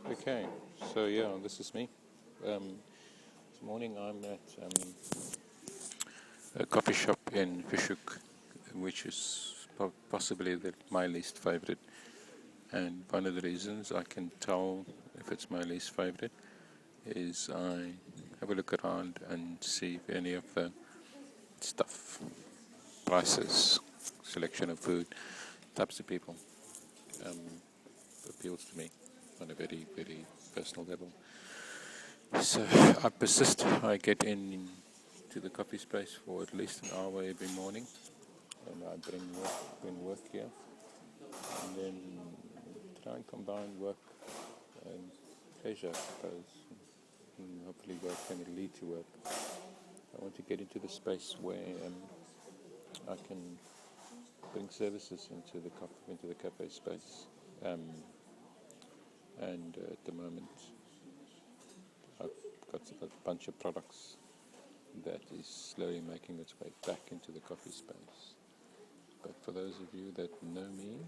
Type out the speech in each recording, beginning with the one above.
Okay, so yeah, this is me. This morning I'm at a coffee shop in Fishhook, which is possibly my least favorite. And one of the reasons I can tell if it's my least favorite is I have a look around and see if any of the stuff, prices, selection of food, types of people um, appeals to me on a very, very personal level. So I persist. I get in to the coffee space for at least an hour every morning, and I bring work here, and then try and combine work and pleasure, I suppose. And hopefully, work can lead to work. I want to get into the space where I can bring services into the cafe space, and at the moment, I've got a bunch of products that is slowly making its way back into the coffee space. But for those of you that know me,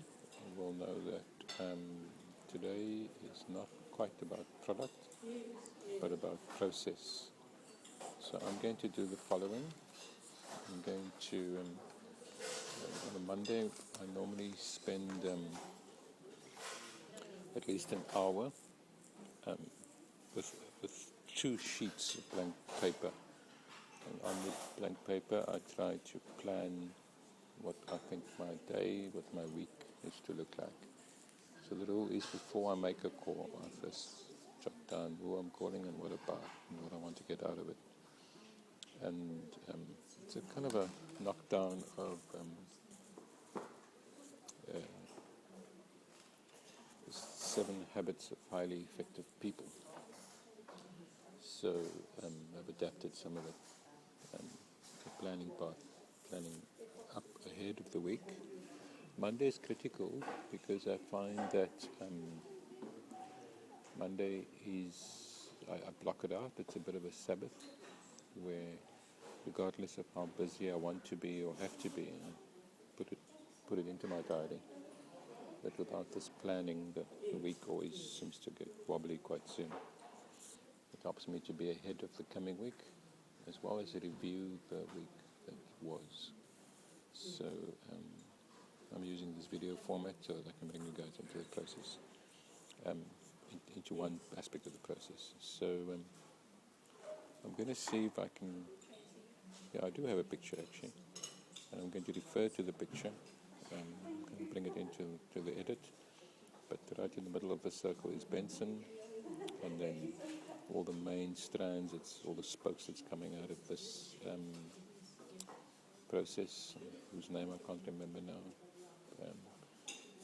will know that today is not quite about product, but about process. So I'm going to do the following. I'm going to, on a Monday, I normally spend at least an hour um, with 2 sheets of blank paper. And on the blank paper, I try to plan what I think my day, what my week is to look like. So the rule is before I make a call, I first jot down who I'm calling and what about and what I want to get out of it. And it's a kind of a knockdown of 7 habits of highly effective people. So I've adapted some of it. The planning part, planning up ahead of the week. Monday is critical because I find that Monday is, I block it out. It's a bit of a Sabbath where regardless of how busy I want to be or have to be, I put it into my diary. But without this planning, the week always seems to get wobbly quite soon. It helps me to be ahead of the coming week, as well as review the week that was. So I'm using this video format so that I can bring you guys into the process, into one aspect of the process. So I'm going to see if I can, I do have a picture actually, and I'm going to refer to the picture. I'm going to bring it into the edit, but right in the middle of the circle is Benson, and then all the main strands, it's all the spokes that's coming out of this process, whose name I can't remember now.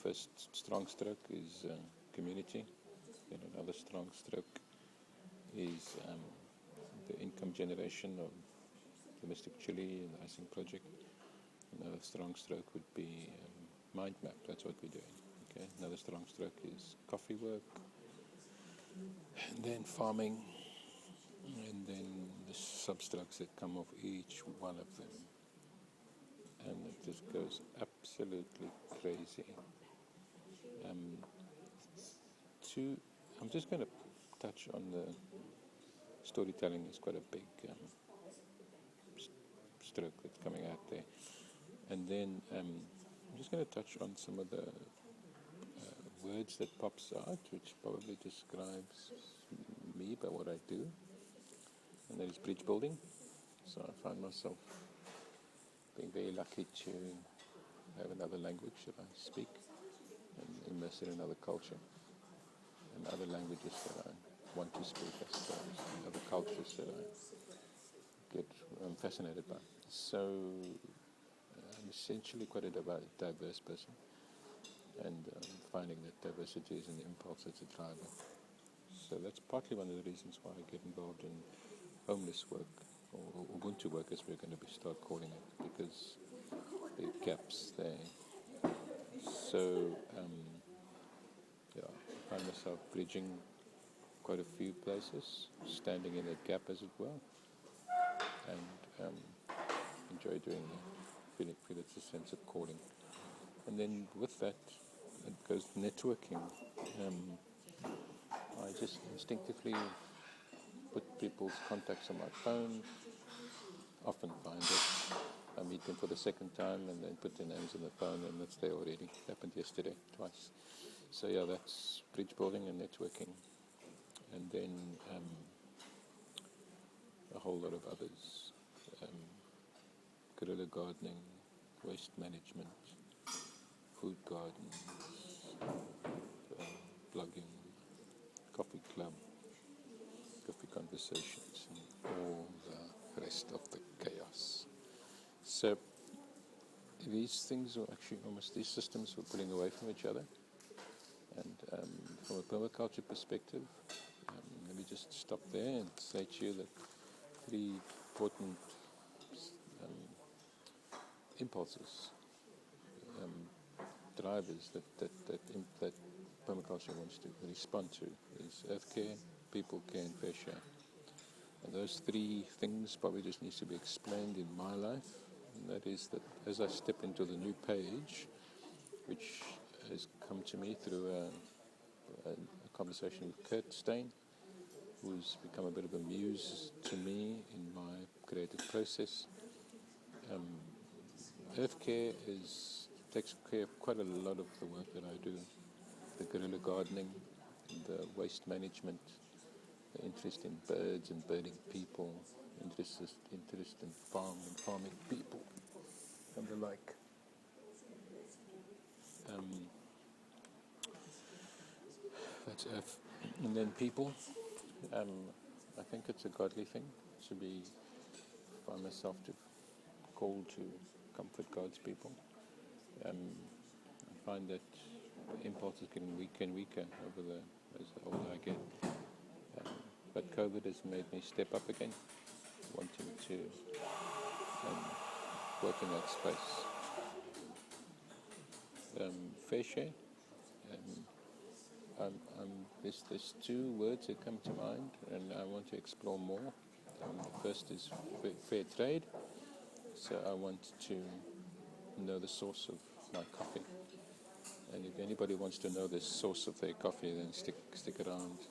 First strong stroke is community, then another strong stroke is the income generation of domestic chili and the icing project. Another strong stroke would be mind map, that's what we're doing. Okay, another strong stroke is coffee work, and then farming, and then the substrokes that come off each one of them. And it just goes absolutely crazy. I'm just going to touch on the storytelling. Is quite a big stroke that's coming out there. And then I'm just going to touch on some of the words that pops out, which probably describes me by what I do. And that is bridge building. So I find myself being very lucky to have another language that I speak and immerse in another culture and other languages that I want to speak, I suppose, and other cultures that I'm fascinated by. So I'm essentially quite a diverse person, and finding that diversity is an impulse, it's a driver. So that's partly one of the reasons why I get involved in homeless work, or Ubuntu work as we're going to start calling it, because there are gaps there. So I find myself bridging quite a few places, standing in a gap as it were, and enjoy doing that. Feel it's a sense of calling. And then with that, it goes networking. I just instinctively put people's contacts on my phone, often find it. I meet them for the second time and then put their names on the phone and it's there already. Happened yesterday, twice. So yeah, that's bridge building and networking. And then a whole lot of others. Guerrilla gardening, waste management, food gardens, blogging, coffee club, coffee conversations, and all the rest of the chaos. So these things are actually almost, these systems we're pulling away from each other. And from a permaculture perspective, let me just stop there and say to you that three important impulses, drivers that permaculture wants to respond to is earth care, people care, and fair share. And those three things probably just needs to be explained in my life. And that is that as I step into the new page, which has come to me through a conversation with Kurt Stein, who's become a bit of a muse to me in my creative process. Earth care takes care of quite a lot of the work that I do. The guerrilla gardening, the waste management, the interest in birds and birding people, interest in farming people, and the like. That's earth. And then people, I think it's a godly thing to find myself to called to comfort God's people. I find that the impulse is getting weaker and weaker as the older I get. But COVID has made me step up again, wanting to work in that space. Fair share. There's two words that come to mind, and I want to explore more. The first is fair trade. So I want to know the source of my coffee. And if anybody wants to know the source of their coffee, then stick around.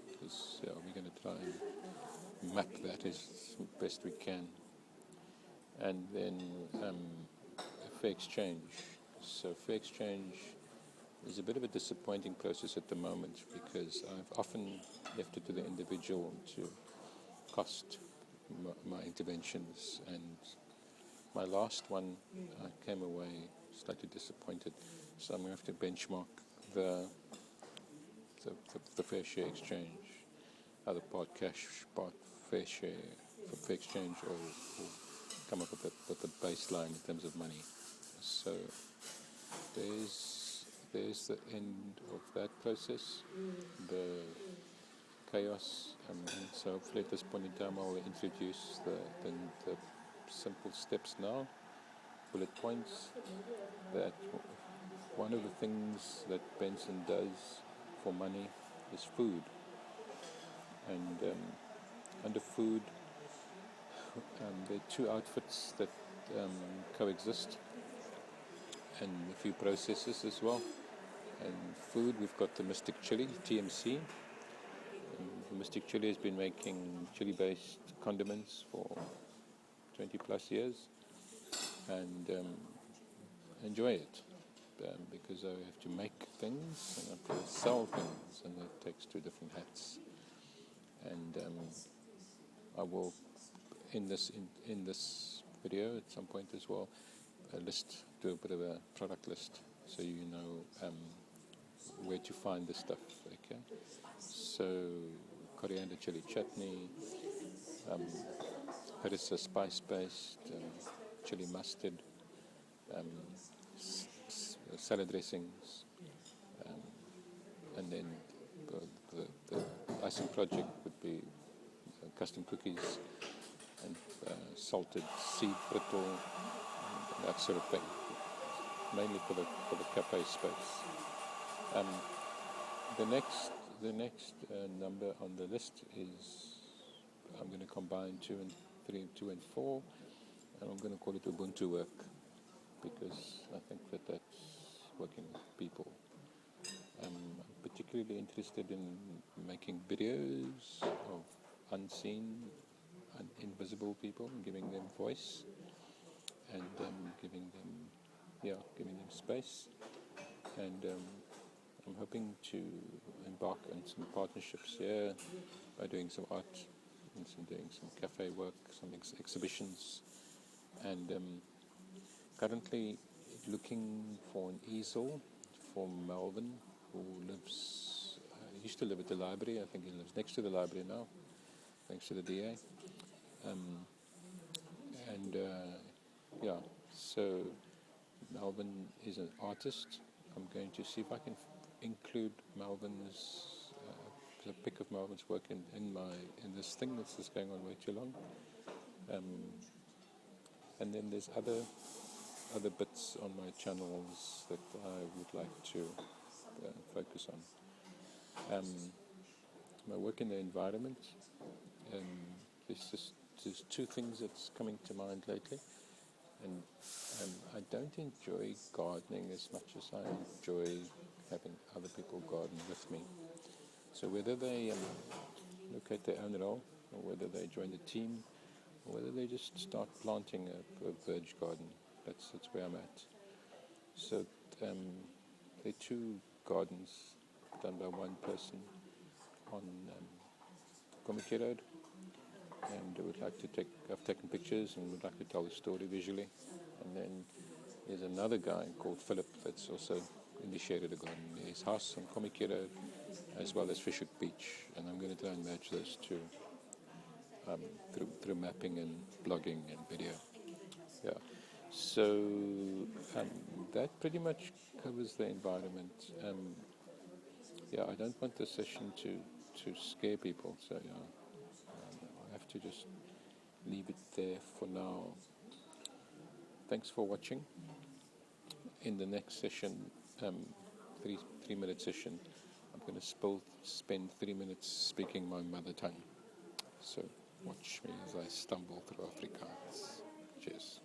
Because we're going to try and map that as best we can. And then fair exchange. So fair exchange is a bit of a disappointing process at the moment because I've often left it to the individual to cost my interventions, and my last one I came away slightly disappointed, so I'm going to have to benchmark the fair share exchange, either part cash, part fair share for fair exchange, or come up with a baseline in terms of money. So there's the end of that process, the chaos, and so hopefully at this point in time I'll introduce the simple steps now, bullet points, that one of the things that Benson does for money is food. And under food, there are two outfits that coexist, and a few processes as well. And food, we've got the Mystic Chili, TMC. The Mystic Chili has been making chili-based condiments for 20 plus years, and enjoy it because I have to make things and I have to sell things, and that takes two different hats. And I will in this video at some point as well do a bit of a product list so you know where to find the stuff. Okay, so coriander chili chutney, harissa spice-based, chili mustard, salad dressings, and then the icing project would be custom cookies and salted seed brittle, and that sort of thing, mainly for the cafe space. The next number on the list is, I'm going to combine 2 and 3, 2 and 4, and I'm going to call it Ubuntu work, because I think that's working with people. particularly interested in making videos of unseen, invisible people, giving them voice and giving them space. And I'm hoping to embark on some partnerships here by doing some art and doing some cafe work, some exhibitions, and currently looking for an easel for Melvin, who used to live at the library. I think he lives next to the library now, thanks to the DA. And yeah, so Melvin is an artist. I'm going to see if I can include Melvin's a pic of Melvin's work in this thing that's just going on way too long. And then there's other bits on my channels that I would like to focus on. My work in the environment. There's two things that's coming to mind lately, and I don't enjoy gardening as much as I enjoy having other people garden with me. So whether they locate their own role, or whether they join the team, or whether they just start planting a verge garden, that's where I'm at. So there are two gardens done by one person on Komiki Road, and I've taken pictures and would like to tell the story visually. And then there's another guy called Philip that's also initiated a garden near his house on Komiki Road, as well as Fishhook Beach. And I'm going to try and match those two through mapping and blogging and video. Yeah. So that pretty much covers the environment. I don't want the session to scare people, so I have to just leave it there for now. Thanks for watching. In the next session, 3-minute session, I'm going to spend 3 minutes speaking my mother tongue. So watch me as I stumble through Afrikaans. Cheers.